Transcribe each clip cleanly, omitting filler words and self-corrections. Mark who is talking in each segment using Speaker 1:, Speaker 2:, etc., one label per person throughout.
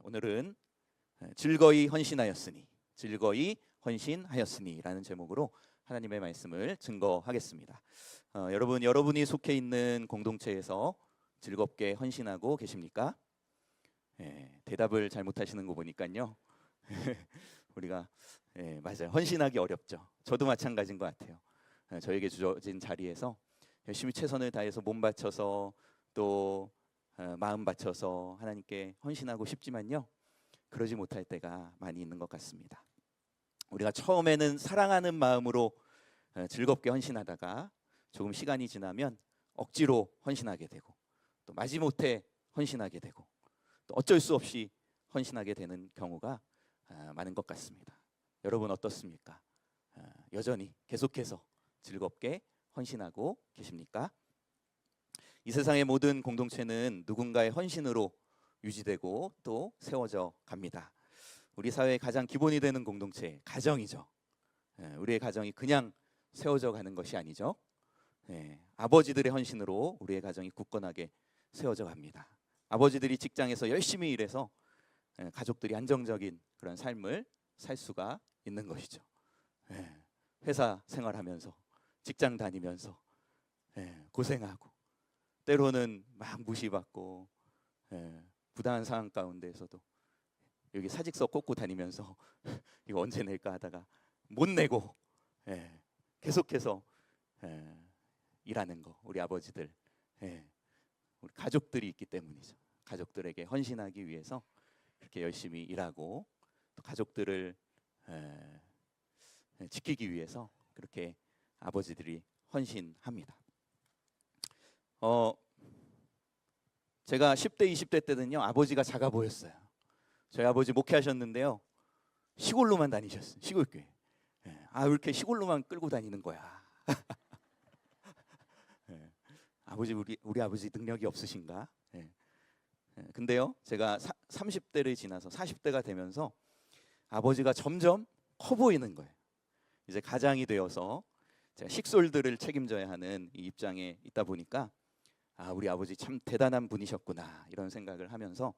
Speaker 1: 오늘은 즐거이 헌신하였으니라는 제목으로 하나님의 말씀을 증거하겠습니다. 여러분이 속해 있는 공동체에서 즐겁게 헌신하고 계십니까? 대답을 잘 못하시는 거 보니까요. 우리가 맞아요. 헌신하기 어렵죠. 저도 마찬가지인 것 같아요. 저에게 주어진 자리에서 열심히 최선을 다해서 몸 바쳐서 또 마음 바쳐서 하나님께 헌신하고 싶지만요, 그러지 못할 때가 많이 있는 것 같습니다. 우리가 처음에는 사랑하는 마음으로 즐겁게 헌신하다가 조금 시간이 지나면 억지로 헌신하게 되고, 또 마지못해 헌신하게 되고, 또 어쩔 수 없이 헌신하게 되는 경우가 많은 것 같습니다. 여러분 어떻습니까? 여전히 계속해서 즐겁게 헌신하고 계십니까? 이 세상의 모든 공동체는 누군가의 헌신으로 유지되고 또 세워져 갑니다. 우리 사회의 가장 기본이 되는 공동체, 가정이죠. 우리의 가정이 그냥 세워져 가는 것이 아니죠. 아버지들의 헌신으로 우리의 가정이 굳건하게 세워져 갑니다. 아버지들이 직장에서 열심히 일해서 가족들이 안정적인 그런 삶을 살 수가 있는 것이죠. 회사 생활하면서, 직장 다니면서 고생하고, 때로는 막 무시받고, 부당한 상황 가운데에서도 여기 사직서 꽂고 다니면서 이거 언제 낼까 하다가 못 내고 계속해서 일하는 거, 우리 아버지들, 우리 가족들이 있기 때문이죠. 가족들에게 헌신하기 위해서 그렇게 열심히 일하고, 또 가족들을 지키기 위해서 그렇게 아버지들이 헌신합니다. 제가 10대, 20대 때는요, 아버지가 작아 보였어요. 저희 아버지 목회하셨는데요, 시골로만 다니셨어요. 시골교회. 왜 이렇게 시골로만 끌고 다니는 거야? 아버지, 우리 아버지 능력이 없으신가? 근데요, 제가 30대를 지나서 40대가 되면서 아버지가 점점 커 보이는 거예요. 이제 가장이 되어서 제가 식솔들을 책임져야 하는 이 입장에 있다 보니까 우리 아버지 참 대단한 분이셨구나, 이런 생각을 하면서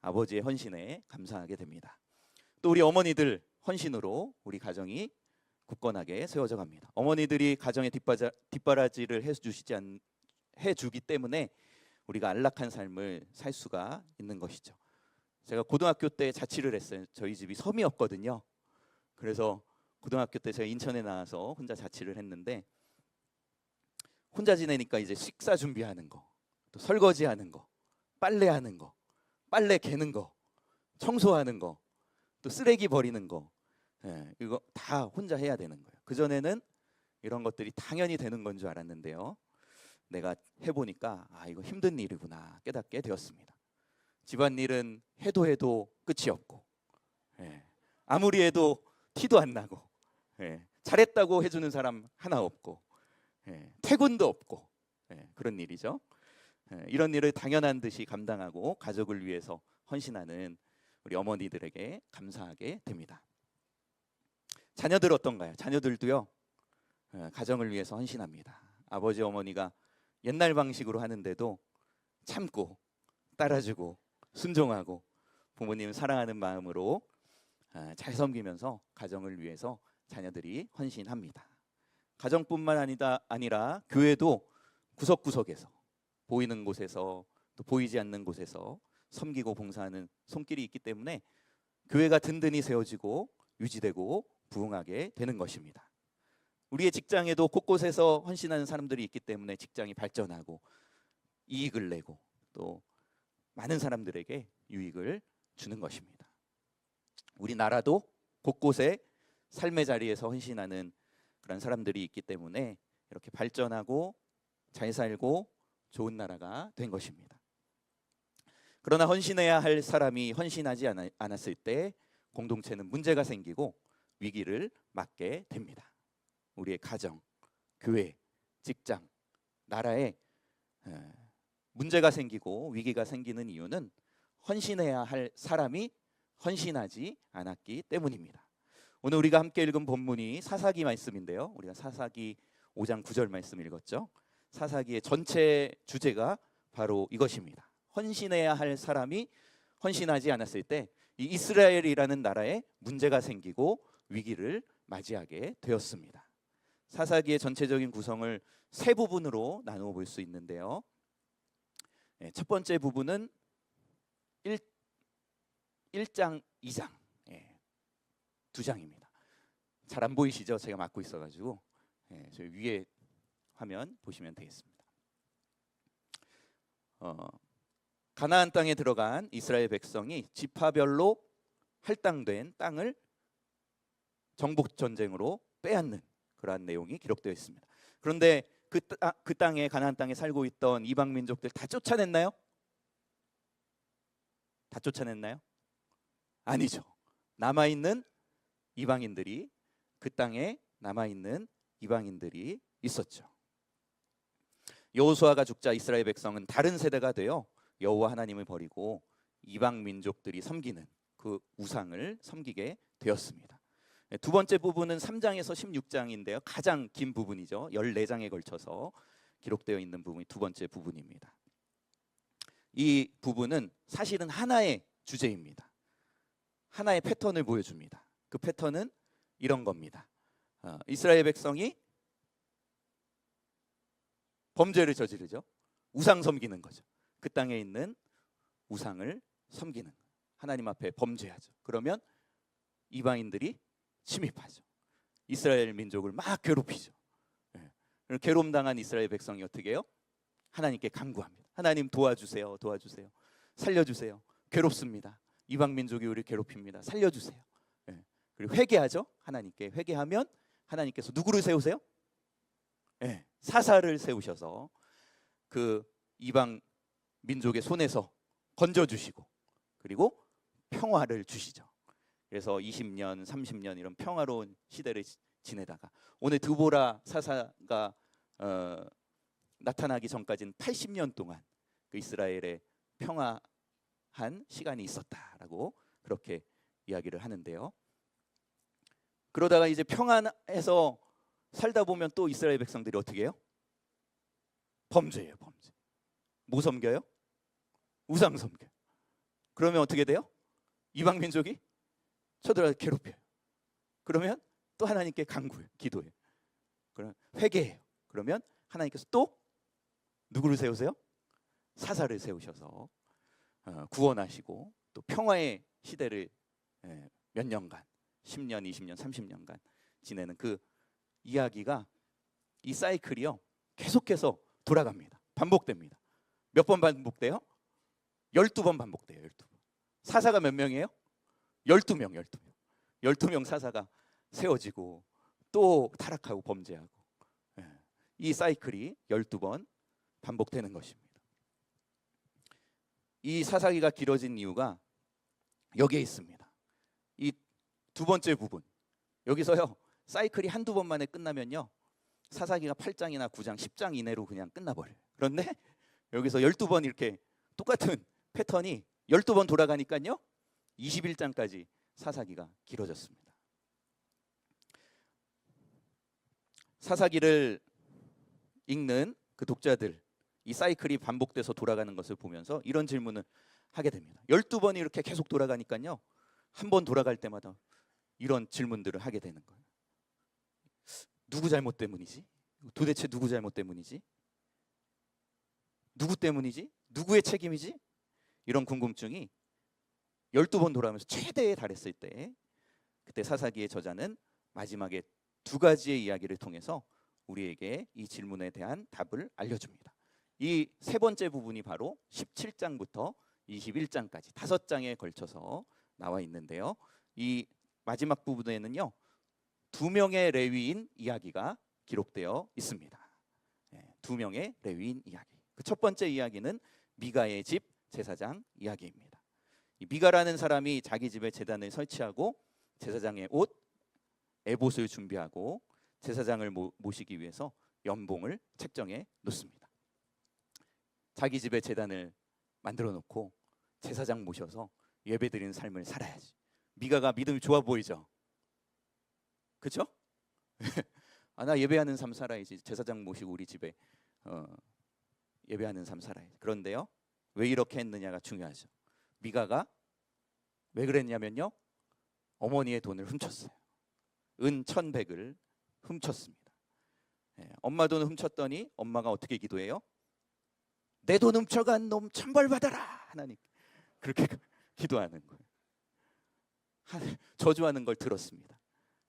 Speaker 1: 아버지의 헌신에 감사하게 됩니다. 또 우리 어머니들 헌신으로 우리 가정이 굳건하게 세워져 갑니다. 어머니들이 가정의 뒷바라지를 해주기 때문에 우리가 안락한 삶을 살 수가 있는 것이죠. 제가 고등학교 때 자취를 했어요. 저희 집이 섬이었거든요. 그래서 고등학교 때 제가 인천에 나와서 혼자 자취를 했는데, 혼자 지내니까 이제 식사 준비하는 거, 또 설거지하는 거, 빨래하는 거, 빨래 개는 거, 청소하는 거, 또 쓰레기 버리는 거, 이거 다 혼자 해야 되는 거예요. 그전에는 이런 것들이 당연히 되는 건 줄 알았는데요, 내가 해보니까 이거 힘든 일이구나 깨닫게 되었습니다. 집안일은 해도 끝이 없고, 아무리 해도 티도 안 나고, 잘했다고 해주는 사람 하나 없고, 퇴근도 없고, 그런 일이죠. 이런 일을 당연한 듯이 감당하고 가족을 위해서 헌신하는 우리 어머니들에게 감사하게 됩니다. 자녀들 어떤가요? 자녀들도요, 가정을 위해서 헌신합니다. 아버지 어머니가 옛날 방식으로 하는데도 참고 따라주고 순종하고 부모님 사랑하는 마음으로 잘 섬기면서 가정을 위해서 자녀들이 헌신합니다. 가정뿐만 아니라 교회도 구석구석에서, 보이는 곳에서 또 보이지 않는 곳에서 섬기고 봉사하는 손길이 있기 때문에 교회가 든든히 세워지고 유지되고 부흥하게 되는 것입니다. 우리의 직장에도 곳곳에서 헌신하는 사람들이 있기 때문에 직장이 발전하고 이익을 내고 또 많은 사람들에게 유익을 주는 것입니다. 우리나라도 곳곳에 삶의 자리에서 헌신하는 그런 사람들이 있기 때문에 이렇게 발전하고 잘 살고 좋은 나라가 된 것입니다. 그러나 헌신해야 할 사람이 헌신하지 않았을 때 공동체는 문제가 생기고 위기를 맞게 됩니다. 우리의 가정, 교회, 직장, 나라에 문제가 생기고 위기가 생기는 이유는 헌신해야 할 사람이 헌신하지 않았기 때문입니다. 오늘 우리가 함께 읽은 본문이 사사기 말씀인데요, 우리가 사사기 5장 9절 말씀 읽었죠. 사사기의 전체 주제가 바로 이것입니다. 헌신해야 할 사람이 헌신하지 않았을 때 이 이스라엘이라는 나라에 문제가 생기고 위기를 맞이하게 되었습니다. 사사기의 전체적인 구성을 세 부분으로 나누어 볼 수 있는데요. 첫 번째 부분은 1장, 2장, 두 장입니다. 잘 안 보이시죠? 제가 막고 있어가지고 저희 위에 화면 보시면 되겠습니다. 가나안 땅에 들어간 이스라엘 백성이 지파별로 할당된 땅을 정복 전쟁으로 빼앗는 그러한 내용이 기록되어 있습니다. 그런데 그 땅에 가나안 땅에 살고 있던 이방 민족들 다 쫓아냈나요? 다 쫓아냈나요? 아니죠. 남아 있는 이방인들이 그 땅에 남아 있는 이방인들이 있었죠. 여호수아가 죽자 이스라엘 백성은 다른 세대가 되어 여호와 하나님을 버리고 이방 민족들이 섬기는 그 우상을 섬기게 되었습니다. 두 번째 부분은 3장에서 16장인데요. 가장 긴 부분이죠. 14장에 걸쳐서 기록되어 있는 부분이 두 번째 부분입니다. 이 부분은 사실은 하나의 주제입니다. 하나의 패턴을 보여줍니다. 그 패턴은 이런 겁니다. 이스라엘 백성이 범죄를 저지르죠. 우상 섬기는 거죠. 그 땅에 있는 우상을 섬기는, 하나님 앞에 범죄하죠. 그러면 이방인들이 침입하죠. 이스라엘 민족을 막 괴롭히죠. 괴롭당한 이스라엘 백성이 어떻게 해요? 하나님께 간구합니다. 하나님 도와주세요. 도와주세요. 살려주세요. 괴롭습니다. 이방 민족이 우리 괴롭힙니다. 살려주세요. 그리고 회개하죠. 하나님께 회개하면 하나님께서 누구를 세우세요? 사사를 세우셔서 그 이방 민족의 손에서 건져주시고 그리고 평화를 주시죠. 그래서 20년, 30년 이런 평화로운 시대를 지내다가 오늘 드보라 사사가 나타나기 전까지는 80년 동안 그 이스라엘의 평화한 시간이 있었다라고 그렇게 이야기를 하는데요. 그러다가 이제 평안해서 살다 보면 또 이스라엘 백성들이 어떻게 해요? 범죄예요, 범죄. 뭐 섬겨요? 우상 섬겨요. 그러면 어떻게 돼요? 이방 민족이 쳐들어서 괴롭혀요. 그러면 또 하나님께 간구해요, 기도해요. 그러면 회개해요. 그러면 하나님께서 또 누구를 세우세요? 사사를 세우셔서 구원하시고 또 평화의 시대를 몇 년간 10년, 20년, 30년간 지내는 그 이야기가 이 사이클이요 계속해서 돌아갑니다. 반복됩니다. 몇 번 반복돼요? 12번 반복돼요. 12번. 사사가 몇 명이에요? 12명. 12명 사사가 세워지고 또 타락하고 범죄하고 이 사이클이 12번 반복되는 것입니다. 이 사사기가 길어진 이유가 여기에 있습니다. 이 두 번째 부분 여기서요 사이클이 한두 번 만에 끝나면요 사사기가 8장이나 9장 10장 이내로 그냥 끝나버려요. 그런데 여기서 12번 이렇게 똑같은 패턴이 12번 돌아가니까요 21장까지 사사기가 길어졌습니다. 사사기를 읽는 그 독자들 이 사이클이 반복돼서 돌아가는 것을 보면서 이런 질문을 하게 됩니다. 12번이 이렇게 계속 돌아가니까요 한 번 돌아갈 때마다 이런 질문들을 하게 되는 거예요. 누구 잘못 때문이지? 도대체 누구 잘못 때문이지? 누구 때문이지? 누구의 책임이지? 이런 궁금증이 12번 돌아오면서 최대에 달했을 때 그때 사사기의 저자는 마지막에 두 가지의 이야기를 통해서 우리에게 이 질문에 대한 답을 알려줍니다. 이 세 번째 부분이 바로 17장부터 21장까지 5장에 걸쳐서 나와 있는데요. 이 마지막 부분에는요 2명의 레위인 이야기가 기록되어 있습니다. 2명의 레위인 이야기. 그 첫 번째 이야기는 미가의 집 제사장 이야기입니다. 이 미가라는 사람이 자기 집에 제단을 설치하고 제사장의 옷, 에봇을 준비하고 제사장을 모시기 위해서 연봉을 책정해 놓습니다. 자기 집에 제단을 만들어 놓고 제사장 모셔서 예배드리는 삶을 살아야지. 미가가 믿음이 좋아 보이죠? 그렇죠? 나 예배하는 삶 살아야지. 제사장 모시고 우리 집에 예배하는 삶 살아야지. 그런데요, 왜 이렇게 했느냐가 중요하죠. 미가가 왜 그랬냐면요, 어머니의 돈을 훔쳤어요. 은 1,100을 훔쳤습니다. 엄마 돈을 훔쳤더니 엄마가 어떻게 기도해요? 내 돈 훔쳐간 놈 천벌 받아라, 하나님. 그렇게 기도하는 거예요. 저주하는 걸 들었습니다.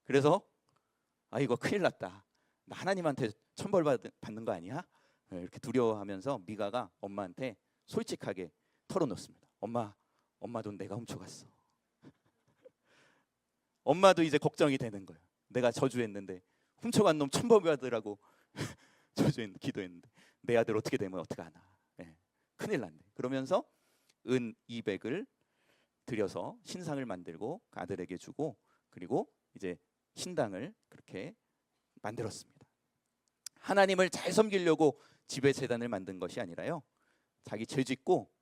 Speaker 1: 그래서 이거 큰일 났다, 나 하나님한테 천벌 받는 거 아니야? 이렇게 두려워하면서 미가가 엄마한테 솔직하게 털어놓습니다. 엄마 돈 내가 훔쳐갔어. 엄마도 이제 걱정이 되는 거예요. 내가 저주했는데 훔쳐간 놈 천벌 받으라고 기도했는데 내 아들 어떻게 되면 어떡하나. 큰일 났네. 그러면서 은 200을 들여서 신상을 만들고 아들에게 주고, 그리고 이제 신당을 그렇게 만들었습니다. 하나님을 잘 섬기려고 지배 재단을 만든 것이 아니라요, 자기 죄 짓고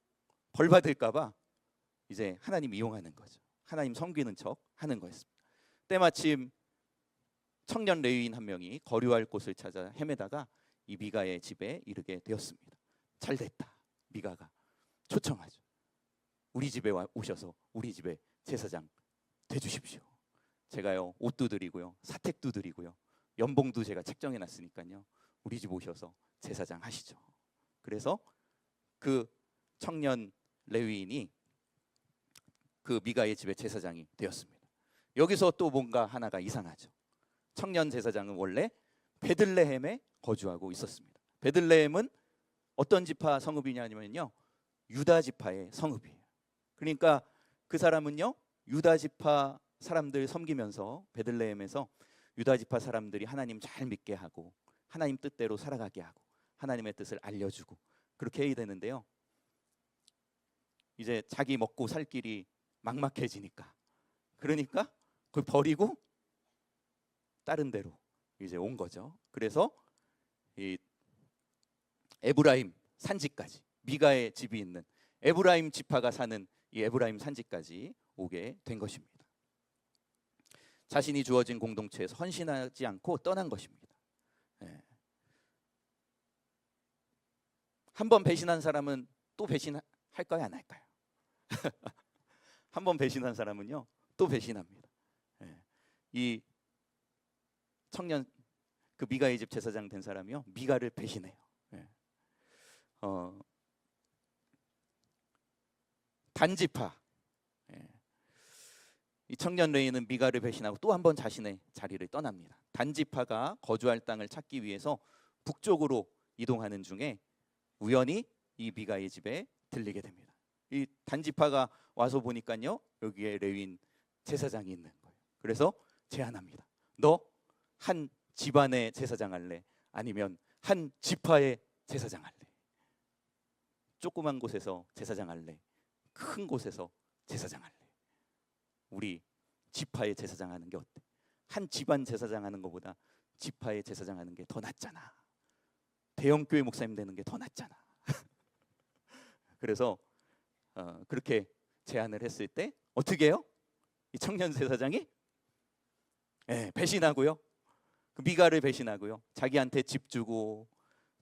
Speaker 1: 벌 받을까 봐 이제 하나님 이용하는 거죠. 하나님 섬기는 척 하는 거였습니다. 때마침 청년 레위인 한 명이 거류할 곳을 찾아 헤매다가 이 미가의 집에 이르게 되었습니다. 잘 됐다. 미가가 초청하죠. 우리 집에 오셔서 우리 집에 제사장 돼 주십시오. 제가요 옷도 드리고요, 사택도 드리고요, 연봉도 제가 책정해 놨으니까요, 우리 집 오셔서 제사장 하시죠. 그래서 그 청년 레위인이 그 미가의 집에 제사장이 되었습니다. 여기서 또 뭔가 하나가 이상하죠. 청년 제사장은 원래 베들레헴에 거주하고 있었습니다. 베들레헴은 어떤 지파 성읍이냐면요, 유다 지파의 성읍이에요. 그러니까 그 사람은요, 유다 지파 사람들 섬기면서 베들레헴에서 유다 지파 사람들이 하나님 잘 믿게 하고 하나님 뜻대로 살아가게 하고 하나님의 뜻을 알려주고 그렇게 해야 되는데요, 이제 자기 먹고 살 길이 막막해지니까, 그러니까 그걸 버리고 다른 데로 이제 온 거죠. 그래서 이 에브라임 산지까지, 미가의 집이 있는 에브라임 지파가 사는 이 에브라임 산지까지 오게 된 것입니다. 자신이 주어진 공동체에서 헌신하지 않고 떠난 것입니다. 한번 배신한 사람은 또 배신할까요, 안 할까요? 한번 배신한 사람은요 또 배신합니다. 이 청년 그 미가의 집 제사장 된 사람이요, 미가를 배신해요. 단지파, 이 청년 레위는 미가를 배신하고 또 한 번 자신의 자리를 떠납니다. 단지파가 거주할 땅을 찾기 위해서 북쪽으로 이동하는 중에 우연히 이 미가의 집에 들리게 됩니다. 이 단지파가 와서 보니까요, 여기에 레위인 제사장이 있는 거예요. 그래서 제안합니다. 너 한 집안의 제사장 할래? 아니면 한 지파의 제사장 할래? 조그만 곳에서 제사장 할래? 큰 곳에서 제사장 할래? 우리 지파의 제사장 하는 게 어때? 한 집안 제사장 하는 것보다 지파의 제사장 하는 게 더 낫잖아. 대형교회 목사님 되는 게 더 낫잖아. 그래서 그렇게 제안을 했을 때 어떻게 해요? 이 청년 제사장이 배신하고요, 그 미가를 배신하고요, 자기한테 집 주고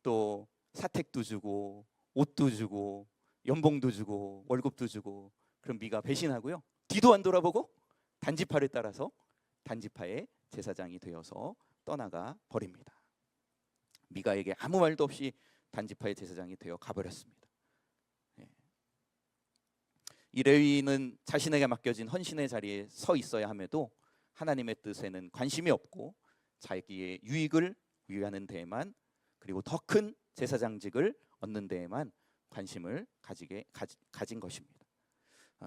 Speaker 1: 또 사택도 주고 옷도 주고 연봉도 주고 월급도 주고, 그럼 미가 배신하고요, 뒤도 안 돌아보고 단지파를 따라서 단지파의 제사장이 되어서 떠나가 버립니다. 미가에게 아무 말도 없이 단지파의 제사장이 되어 가버렸습니다. 이 레위인은 자신에게 맡겨진 헌신의 자리에 서 있어야 함에도 하나님의 뜻에는 관심이 없고 자기의 유익을 위하는 데에만, 그리고 더 큰 제사장직을 얻는 데에만 관심을 가진 것입니다.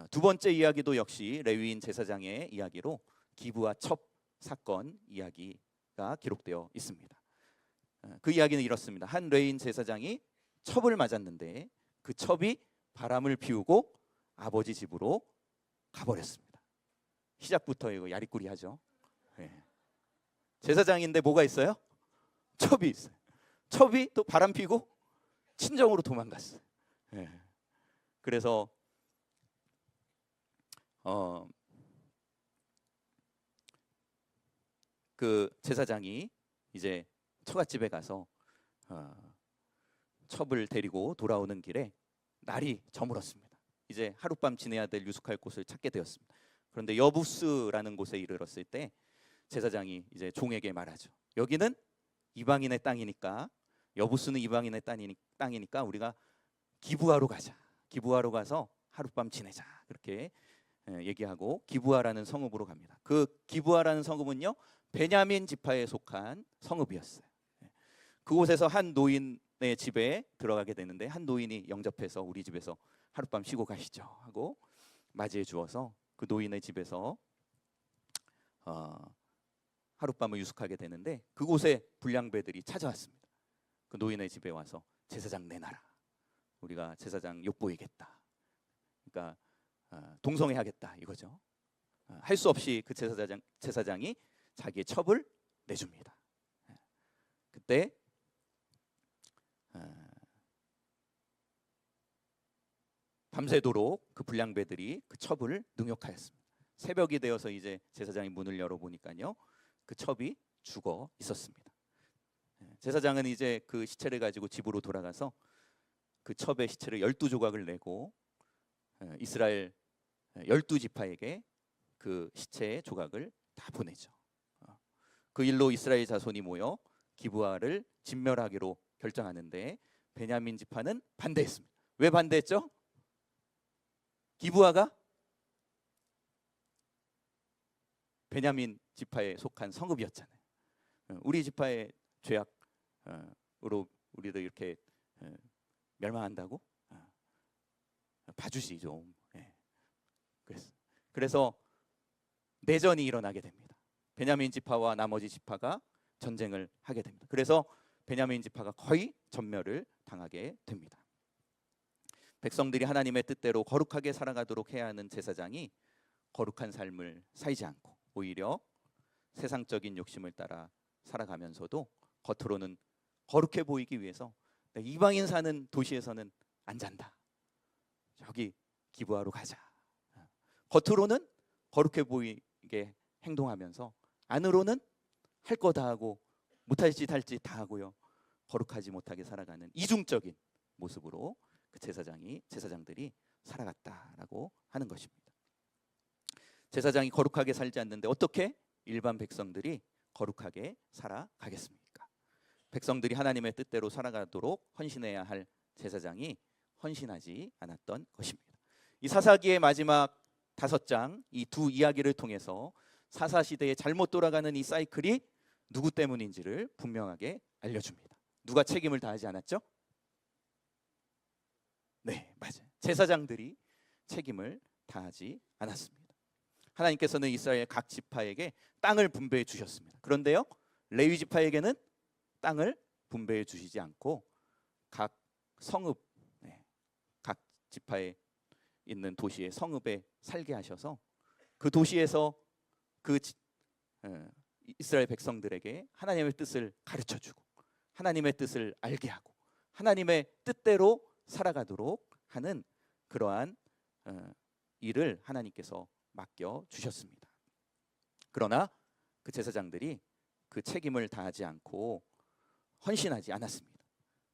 Speaker 1: 두 번째 이야기도 역시 레위인 제사장의 이야기로 기브와 첩 사건 이야기가 기록되어 있습니다. 그 이야기는 이렇습니다. 한 레위인 제사장이 첩을 맞았는데 그 첩이 바람을 피우고 아버지 집으로 가버렸습니다. 시작부터 이거 야리꾸리하죠. 제사장인데 뭐가 있어요? 첩이 있어요. 첩이 또 바람 피고 친정으로 도망갔어요. 그래서 그 제사장이 이제 처갓집에 가서 첩을 데리고 돌아오는 길에 날이 저물었습니다. 이제 하룻밤 지내야 될 유숙할 곳을 찾게 되었습니다. 그런데 여부스라는 곳에 이르렀을 때 제사장이 이제 종에게 말하죠. 여기는 이방인의 땅이니까, 여부스는 이방인의 땅이니까 우리가 기브아로 가자. 기브아로 가서 하룻밤 지내자. 그렇게 얘기하고 기브아라는 성읍으로 갑니다. 그 기브아라는 성읍은요, 베냐민 지파에 속한 성읍이었어요. 그곳에서 한 노인의 집에 들어가게 되는데, 한 노인이 영접해서 우리 집에서 하룻밤 쉬고 가시죠 하고 맞이해 주어서 그 노인의 집에서 하룻밤을 유숙하게 되는데, 그곳에 불량배들이 찾아왔습니다. 그 노인의 집에 와서 제사장 내놔라. 우리가 제사장 욕보이겠다. 그러니까 동성애하겠다 이거죠. 할 수 없이 그 제사장이 자기의 첩을 내줍니다. 그때 밤새도록 그 불량배들이 그 첩을 능욕하였습니다. 새벽이 되어서 이제 제사장이 문을 열어보니까요, 그 첩이 죽어 있었습니다. 제사장은 이제 그 시체를 가지고 집으로 돌아가서 그 첩의 시체를 12조각을 내고 이스라엘 12지파에게 그 시체의 조각을 다 보내죠. 그 일로 이스라엘 자손이 모여 기브아를 진멸하기로 결정하는데, 베냐민 지파는 반대했습니다. 왜 반대했죠? 기브아가 베냐민 지파에 속한 성읍이었잖아요. 우리 지파의 죄악으로 우리도 이렇게 멸망한다고? 봐주시 좀. 그래서 내전이 일어나게 됩니다. 베냐민 지파와 나머지 지파가 전쟁을 하게 됩니다. 그래서 베냐민 지파가 거의 전멸을 당하게 됩니다. 백성들이 하나님의 뜻대로 거룩하게 살아가도록 해야 하는 제사장이 거룩한 삶을 살지 않고 오히려 세상적인 욕심을 따라 살아가면서도 겉으로는 거룩해 보이기 위해서 이방인 사는 도시에서는 안 잔다. 저기 기브아로 가자. 겉으로는 거룩해 보이게 행동하면서 안으로는 할 거 다 하고 못할 짓 할 짓 다 하고요. 거룩하지 못하게 살아가는 이중적인 모습으로 그 제사장들이 살아갔다라고 하는 것입니다. 제사장이 거룩하게 살지 않는데 어떻게 일반 백성들이 거룩하게 살아가겠습니까? 백성들이 하나님의 뜻대로 살아가도록 헌신해야 할 제사장이 헌신하지 않았던 것입니다. 이 사사기의 마지막 5장, 이 두 이야기를 통해서 사사시대에 잘못 돌아가는 이 사이클이 누구 때문인지를 분명하게 알려줍니다. 누가 책임을 다하지 않았죠? 네, 맞아요. 제사장들이 책임을 다하지 않았습니다. 하나님께서는 이스라엘 각 지파에게 땅을 분배해 주셨습니다. 그런데요, 레위 지파에게는 땅을 분배해 주시지 않고 각 성읍, 각 지파에 있는 도시의 성읍에 살게 하셔서 그 도시에서 이스라엘 백성들에게 하나님의 뜻을 가르쳐주고 하나님의 뜻을 알게 하고 하나님의 뜻대로 살아가도록 하는 그러한 일을 하나님께서 맡겨 주셨습니다. 그러나 그 제사장들이 그 책임을 다하지 않고 헌신하지 않았습니다.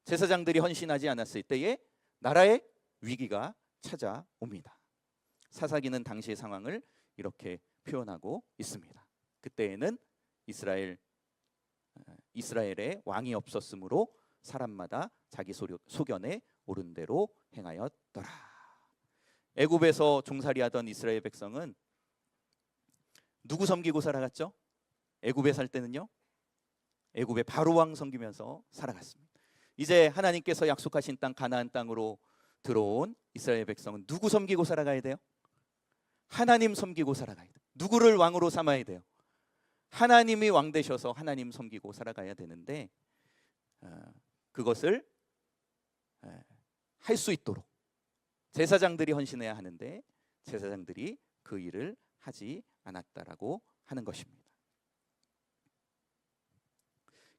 Speaker 1: 제사장들이 헌신하지 않았을 때에 나라의 위기가 찾아옵니다. 사사기는 당시의 상황을 이렇게 표현하고 있습니다. 그때에는 이스라엘에 왕이 없었으므로 사람마다 자기 소견에 옳은 대로 행하였더라. 애굽에서 종살이하던 이스라엘 백성은 누구 섬기고 살아갔죠? 애굽에 살 때는요, 애굽의 바로 왕 섬기면서 살아갔습니다. 이제 하나님께서 약속하신 땅 가나안 땅으로 들어온 이스라엘 백성은 누구 섬기고 살아가야 돼요? 하나님 섬기고 살아가야 돼요. 누구를 왕으로 삼아야 돼요? 하나님이 왕 되셔서 하나님 섬기고 살아가야 되는데 그것을 할 수 있도록 제사장들이 헌신해야 하는데 제사장들이 그 일을 하지 않았다라고 하는 것입니다.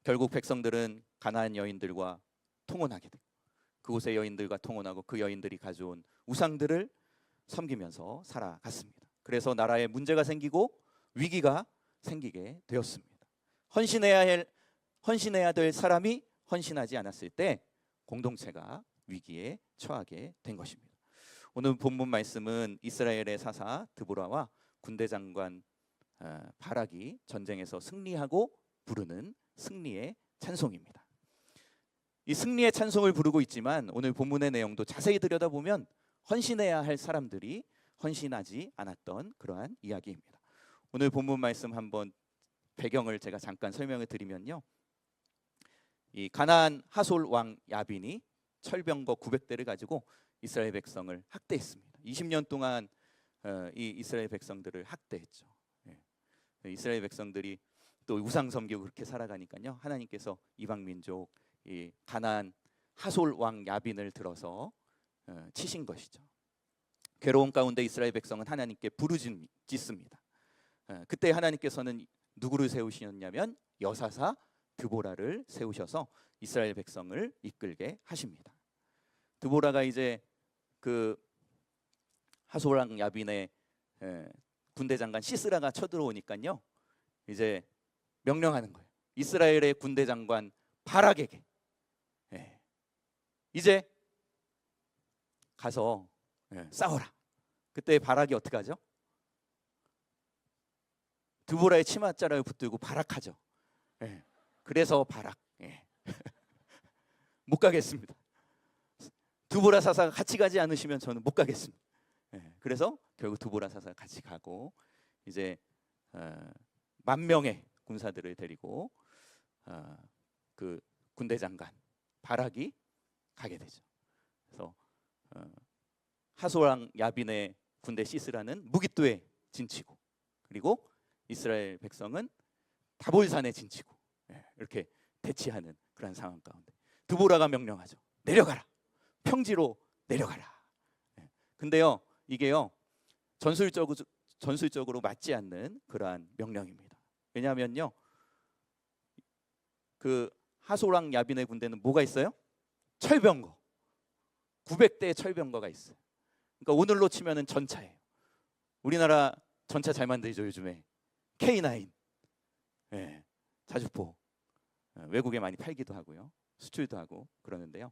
Speaker 1: 결국 백성들은 가나안 여인들과 통혼하게 되고 그곳의 여인들과 통혼하고 그 여인들이 가져온 우상들을 섬기면서 살아갔습니다. 그래서 나라에 문제가 생기고 위기가 생기게 되었습니다. 헌신해야 될 사람이 헌신하지 않았을 때 공동체가 위기에 처하게 된 것입니다. 오늘 본문 말씀은 이스라엘의 사사 드보라와 군대 장관 바락이 전쟁에서 승리하고 부르는 승리의 찬송입니다. 이 승리의 찬송을 부르고 있지만 오늘 본문의 내용도 자세히 들여다보면 헌신해야 할 사람들이 헌신하지 않았던 그러한 이야기입니다. 오늘 본문 말씀 한번 배경을 제가 잠깐 설명을 드리면요. 이 가나안 하솔 왕 야빈이 철병거 900대를 가지고 이스라엘 백성을 학대했습니다. 20년 동안 이 이스라엘 백성들을 학대했죠. 이스라엘 백성들이 또 우상 섬기고 그렇게 살아가니까요. 하나님께서 이방 민족 이 가나안 하솔 왕 야빈을 치신 것이죠. 괴로운 가운데 이스라엘 백성은 하나님께 부르짖습니다. 그때 하나님께서는 누구를 세우시냐면 여사사 드보라를 세우셔서 이스라엘 백성을 이끌게 하십니다. 드보라가 이제 그 하솔 왕 야빈의 군대 장관 시스라가 쳐들어오니까요. 이제 명령하는 거예요. 이스라엘의 군대 장관 바락에게 이제 가서 싸워라. 그때 바락이 어떻게 하죠? 드보라의 치맛자락을 붙들고 바락하죠. 그래서 바락 못 가겠습니다. 드보라 사사가 같이 가지 않으시면 저는 못 가겠습니다. 그래서 결국 드보라 사사가 같이 가고 이제 10,000명의 군사들을 데리고 그 군대 장관 바락이 가게 되죠. 그래서 하솔왕 야빈의 군대 시스라는 무깃도에 진치고 그리고 이스라엘 백성은 다볼산에 진치고 이렇게 대치하는 그런 상황 가운데 드보라가 명령하죠. 내려가라. 평지로 내려가라. 근데요 이게요 전술적으로 맞지 않는 그러한 명령입니다. 왜냐하면요 그 하솔왕 야빈의 군대는 뭐가 있어요? 철병거 900대의 철병거가 있어요. 그러니까 오늘로 치면은 전차예요. 우리나라 전차 잘 만들죠 요즘에. K9 자주포 외국에 많이 팔기도 하고요 수출도 하고 그러는데요.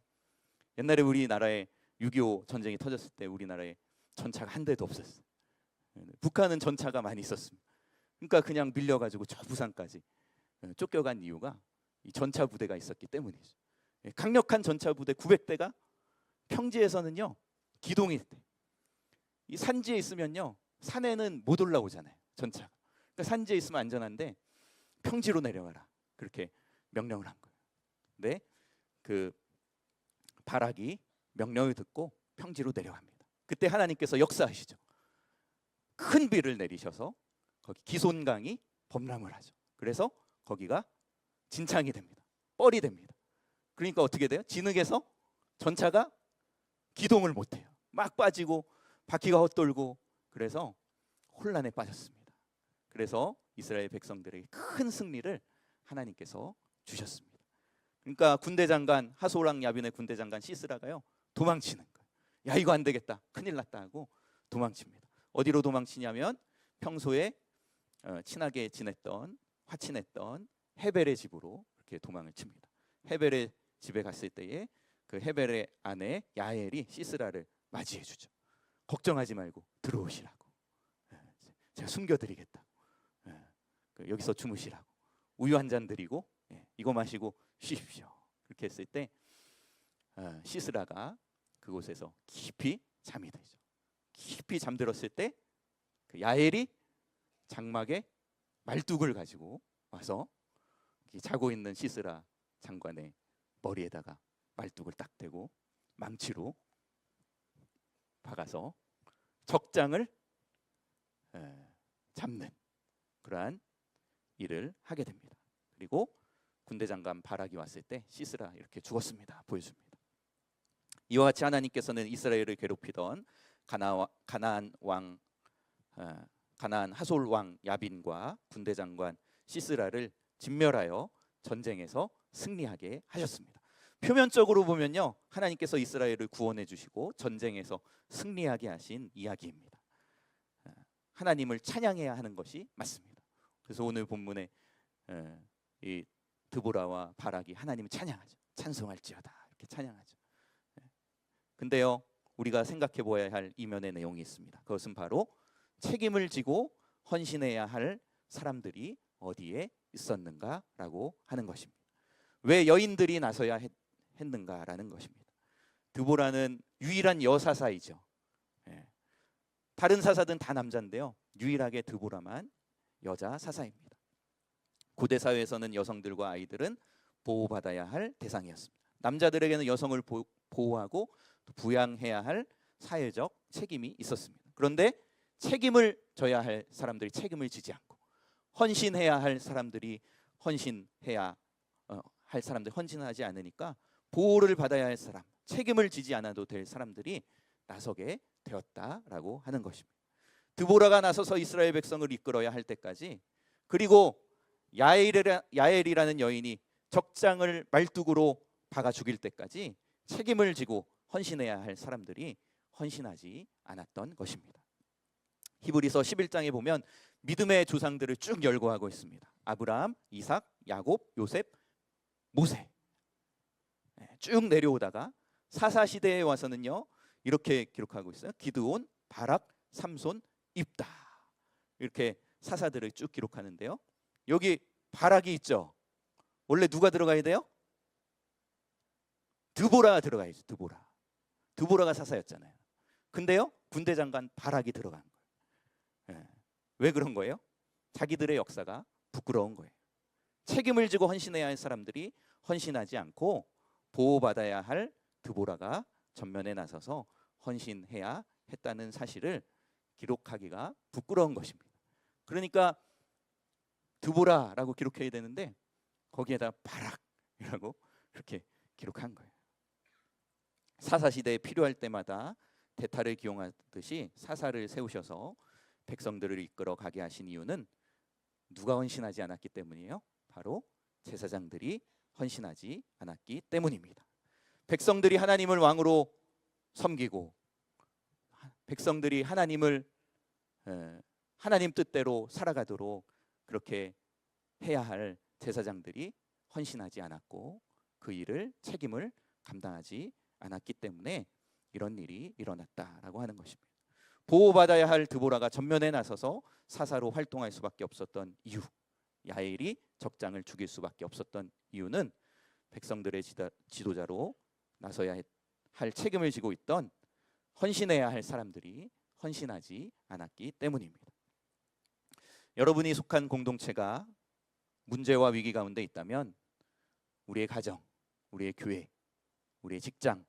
Speaker 1: 옛날에 우리나라에 6.25 전쟁이 터졌을 때 우리나라에 전차가 한 대도 없었어요. 북한은 전차가 많이 있었습니다. 그러니까 그냥 밀려가지고 저 부산까지 쫓겨간 이유가 이 전차 부대가 있었기 때문이죠. 강력한 전차 부대 900대가 평지에서는요 기동이 돼. 이 산지에 있으면요 산에는 못 올라오잖아요 전차가. 그러니까 산지에 있으면 안전한데 평지로 내려가라 그렇게 명령을 한 거예요. 근데 그 바락이 명령을 듣고 평지로 내려갑니다. 그때 하나님께서 역사하시죠. 큰 비를 내리셔서 거기 기손강이 범람을 하죠. 그래서 거기가 진창이 됩니다. 뻘이 됩니다. 그러니까 어떻게 돼요? 진흙에서 전차가 기동을 못해요. 막 빠지고 바퀴가 헛돌고 그래서 혼란에 빠졌습니다. 그래서 이스라엘 백성들에게 큰 승리를 하나님께서 주셨습니다. 그러니까 군대 장관 하솔왕 야빈의 군대 장관 시스라가요 도망치는 거예요. 야 이거 안 되겠다 큰일 났다 하고 도망칩니다. 어디로 도망치냐면 평소에 친하게 지냈던 화친했던 헤벨의 집으로 이렇게 도망을 칩니다. 헤벨의 집에 갔을 때에 그 헤벨의 아내 야엘이 시스라를 맞이해 주죠. 걱정하지 말고 들어오시라고. 제가 숨겨드리겠다. 여기서 주무시라고. 우유 한 잔 드리고 이거 마시고 쉬십시오. 그렇게 했을 때 시스라가 그곳에서 깊이 잠이 들죠. 깊이 잠들었을 때 그 야엘이 장막에 말뚝을 가지고 와서 자고 있는 시스라 장관의 머리에다가 말뚝을 딱 대고 망치로 박아서 적장을 잡는 그러한 일을 하게 됩니다. 그리고 군대 장관 바락이 왔을 때 시스라 이렇게 죽었습니다. 보여줍니다. 이와 같이 하나님께서는 이스라엘을 괴롭히던 가나안 하솔 왕 야빈과 군대 장관 시스라를 진멸하여 전쟁에서 승리하게 하셨습니다. 표면적으로 보면요 하나님께서 이스라엘을 구원해 주시고 전쟁에서 승리하게 하신 이야기입니다. 하나님을 찬양해야 하는 것이 맞습니다. 그래서 오늘 본문에 이 드보라와 바락이 하나님을 찬양하죠. 찬송할지어다 이렇게 찬양하죠. 근데요 우리가 생각해 보아야 할 이면의 내용이 있습니다. 그것은 바로 책임을 지고 헌신해야 할 사람들이 어디에 있었는가라고 하는 것입니다. 왜 여인들이 나서야 했는가라는 것입니다. 드보라는 유일한 여사사이죠. 예. 다른 사사들은 다 남자인데요. 유일하게 드보라만 여자 사사입니다. 고대 사회에서는 여성들과 아이들은 보호받아야 할 대상이었습니다. 남자들에게는 여성을 보호하고 부양해야 할 사회적 책임이 있었습니다. 그런데 책임을 져야 할 사람들이 책임을 지지 않고 헌신해야 할 사람들이 헌신하지 않으니까 보호를 받아야 할 사람, 책임을 지지 않아도 될 사람들이 나서게 되었다라고 하는 것입니다. 드보라가 나서서 이스라엘 백성을 이끌어야 할 때까지, 그리고 야엘이라는 여인이 적장을 말뚝으로 박아 죽일 때까지 책임을 지고 헌신해야 할 사람들이 헌신하지 않았던 것입니다. 히브리서 11장에 보면 믿음의 조상들을 쭉 열거하고 있습니다. 아브라함, 이삭, 야곱, 요셉, 모세 쭉 내려오다가 사사시대에 와서는요 이렇게 기록하고 있어요. 기드온, 바락, 삼손, 입다, 이렇게 사사들을 쭉 기록하는데요. 여기 바락이 있죠. 원래 누가 들어가야 돼요? 드보라가 들어가야죠. 드보라가 사사였잖아요. 근데요 군대 장관 바락이 들어간 거예요. 왜 그런 거예요? 자기들의 역사가 부끄러운 거예요. 책임을 지고 헌신해야 할 사람들이 헌신하지 않고 보호받아야 할 드보라가 전면에 나서서 헌신해야 했다는 사실을 기록하기가 부끄러운 것입니다. 그러니까 드보라라고 기록해야 되는데 거기에다 바락이라고 그렇게 기록한 거예요. 사사시대에 필요할 때마다 대타를 기용하듯이 사사를 세우셔서 백성들을 이끌어 가게 하신 이유는 누가 헌신하지 않았기 때문이에요? 바로 제사장들이 헌신하지 않았기 때문입니다. 백성들이 하나님을 왕으로 섬기고 백성들이 하나님 뜻대로 살아가도록 그렇게 해야 할 제사장들이 헌신하지 않았고 그 일을 책임을 감당하지 않았기 때문에 이런 일이 일어났다라고 하는 것입니다. 보호받아야 할 드보라가 전면에 나서서 사사로 활동할 수밖에 없었던 이유, 야엘이 적장을 죽일 수밖에 없었던 이유는 백성들의 지도자로 나서야 할 책임을 지고 있던 헌신해야 할 사람들이 헌신하지 않았기 때문입니다. 여러분이 속한 공동체가 문제와 위기 가운데 있다면 우리의 가정, 우리의 교회, 우리의 직장,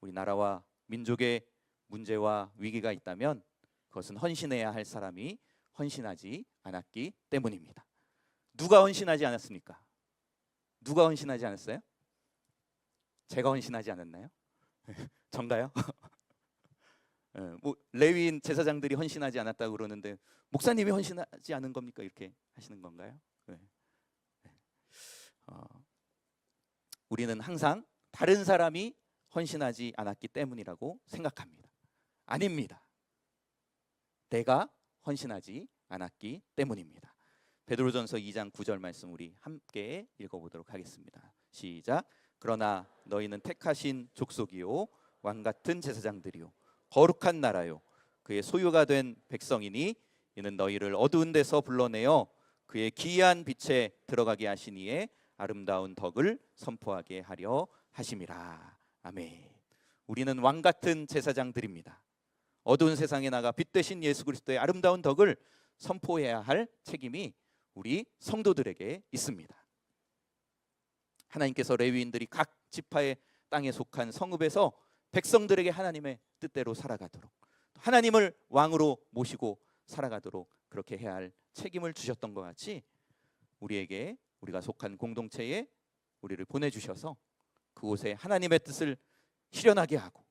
Speaker 1: 우리 나라와 민족의 문제와 위기가 있다면 그것은 헌신해야 할 사람이 헌신하지 않았기 때문입니다. 누가 헌신하지 않았습니까? 누가 헌신하지 않았어요? 제가 헌신하지 않았나요? 전가요? 뭐 레위인 제사장들이 헌신하지 않았다고 그러는데 목사님이 헌신하지 않은 겁니까? 이렇게 하시는 건가요? 우리는 항상 다른 사람이 헌신하지 않았기 때문이라고 생각합니다. 아닙니다. 내가 헌신하지 않았기 때문입니다. 베드로전서 2장 9절 말씀 우리 함께 읽어보도록 하겠습니다. 시작. 그러나 너희는 택하신 족속이요 왕같은 제사장들이요 거룩한 나라요 그의 소유가 된 백성이니 이는 너희를 어두운 데서 불러내어 그의 기이한 빛에 들어가게 하시니에 아름다운 덕을 선포하게 하려 하심이라. 아멘. 우리는 왕같은 제사장들입니다. 어두운 세상에 나가 빛 되신 예수 그리스도의 아름다운 덕을 선포해야 할 책임이 우리 성도들에게 있습니다. 하나님께서 레위인들이 각 지파의 땅에 속한 성읍에서 백성들에게 하나님의 뜻대로 살아가도록, 하나님을 왕으로 모시고 살아가도록 그렇게 해야 할 책임을 주셨던 것 같이 우리에게, 우리가 속한 공동체에 우리를 보내주셔서 그곳에 하나님의 뜻을 실현하게 하고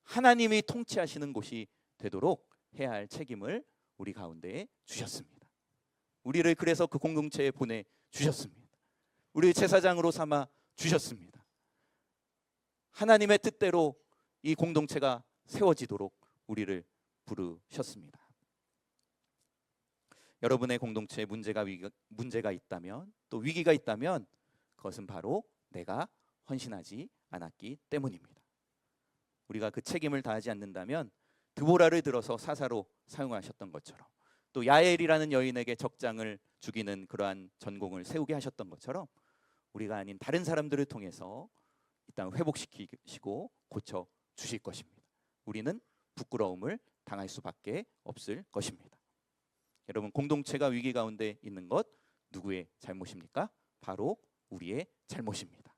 Speaker 1: 하나님이 통치하시는 곳이 되도록 해야 할 책임을 우리 가운데에 주셨습니다. 우리를 그래서 그 공동체에 보내주셨습니다. 우리를 제사장으로 삼아 주셨습니다. 하나님의 뜻대로 이 공동체가 세워지도록 우리를 부르셨습니다. 여러분의 공동체에 문제가 있다면, 또 위기가 있다면 그것은 바로 내가 헌신하지 않았기 때문입니다. 우리가 그 책임을 다하지 않는다면 드보라를 들어서 사사로 사용하셨던 것처럼, 또 야엘이라는 여인에게 적장을 죽이는 그러한 전공을 세우게 하셨던 것처럼 우리가 아닌 다른 사람들을 통해서 이 땅을 회복시키시고 고쳐 주실 것입니다. 우리는 부끄러움을 당할 수밖에 없을 것입니다. 여러분, 공동체가 위기 가운데 있는 것 누구의 잘못입니까? 바로 우리의 잘못입니다.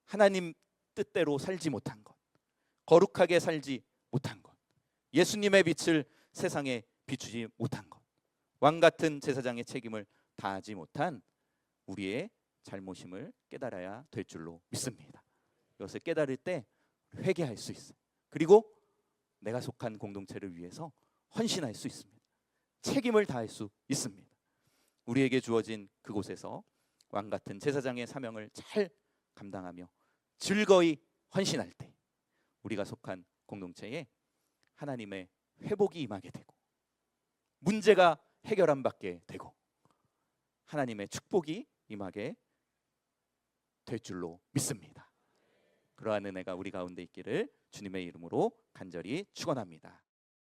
Speaker 1: 하나님 뜻대로 살지 못한 것, 거룩하게 살지 못한 것, 예수님의 빛을 세상에 비추지 못한 것, 왕 같은 제사장의 책임을 다하지 못한 우리의 잘못임을 깨달아야 될 줄로 믿습니다. 이것을 깨달을 때 회개할 수 있어요. 그리고 내가 속한 공동체를 위해서 헌신할 수 있습니다. 책임을 다할 수 있습니다. 우리에게 주어진 그곳에서 왕 같은 제사장의 사명을 잘 감당하며 즐거이 헌신할 때 우리가 속한 공동체에 하나님의 회복이 임하게 되고 문제가 해결함 받게 되고 하나님의 축복이 임하게 될 줄로 믿습니다. 그러한 은혜가 우리 가운데 있기를 주님의 이름으로 간절히 축원합니다.